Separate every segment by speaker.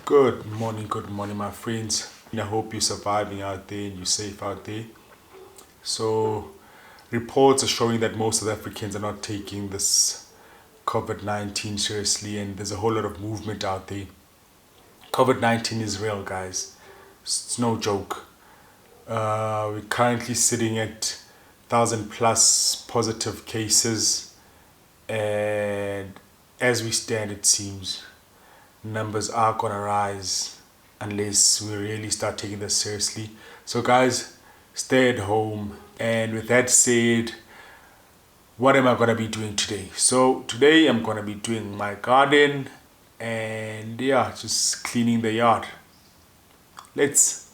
Speaker 1: Good morning, my friends. And I hope you're surviving out there and you're safe out there. So, reports are showing that most South Africans are not taking this COVID-19 seriously, and there's a whole lot of movement out there. COVID-19 is real, guys. It's no joke. We're currently sitting at 1,000 plus positive cases, and as we stand, it seems numbers are gonna rise unless we really start taking this seriously. So, guys, stay at home. And with that said, what am I gonna be doing today? So today I'm gonna be doing my garden and just cleaning the yard. Let's.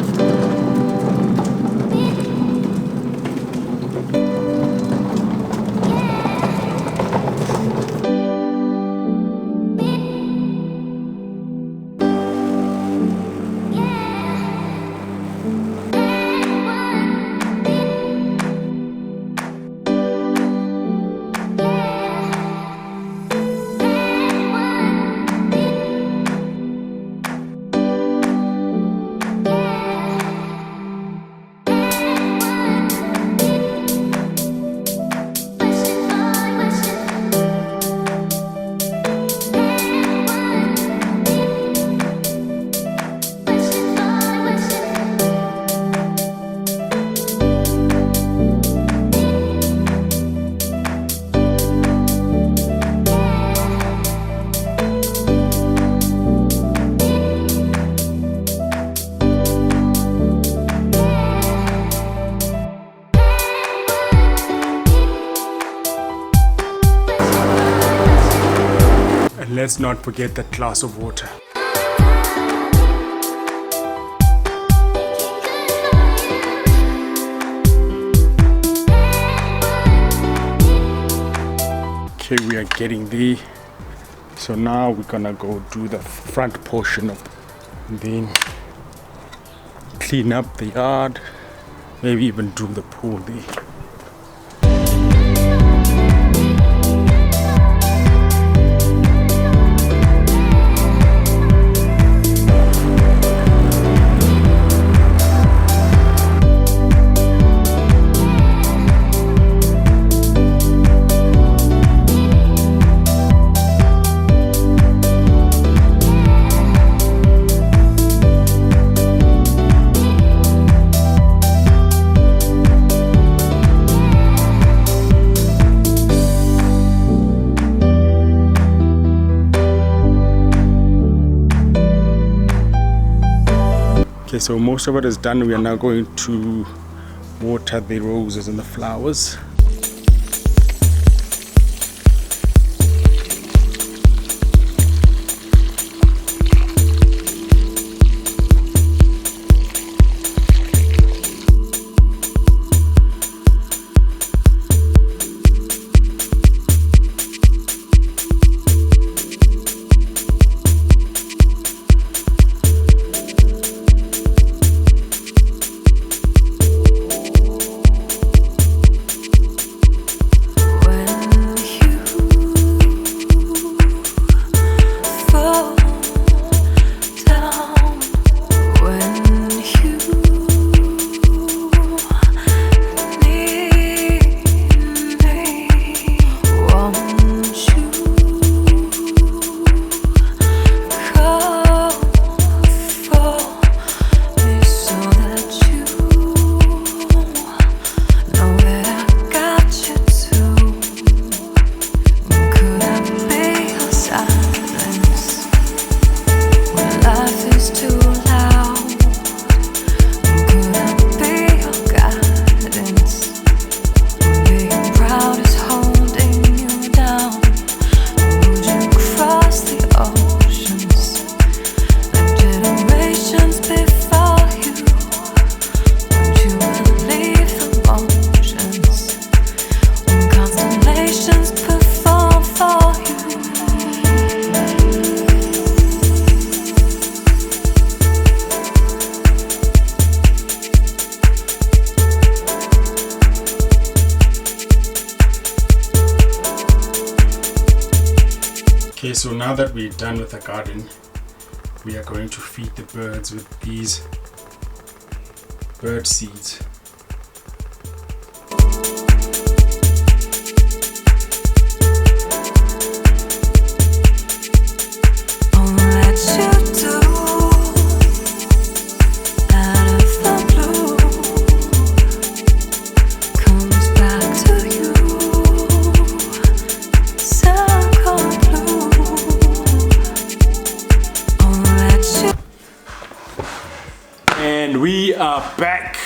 Speaker 1: And let's not forget that glass of water. Okay, we are getting there. So now we're gonna go do the front portion of and then clean up the yard, maybe even do the pool there. Okay, so most of it is done. We are now going to water the roses and the flowers. Okay, so now that we're done with the garden, we are going to feed the birds with these bird seeds. And we are back.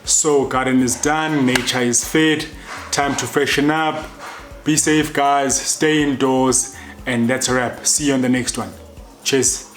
Speaker 1: So garden is done, nature is fed, time to freshen up. Be safe guys, stay indoors, and that's a wrap. See you on the next one. Cheers.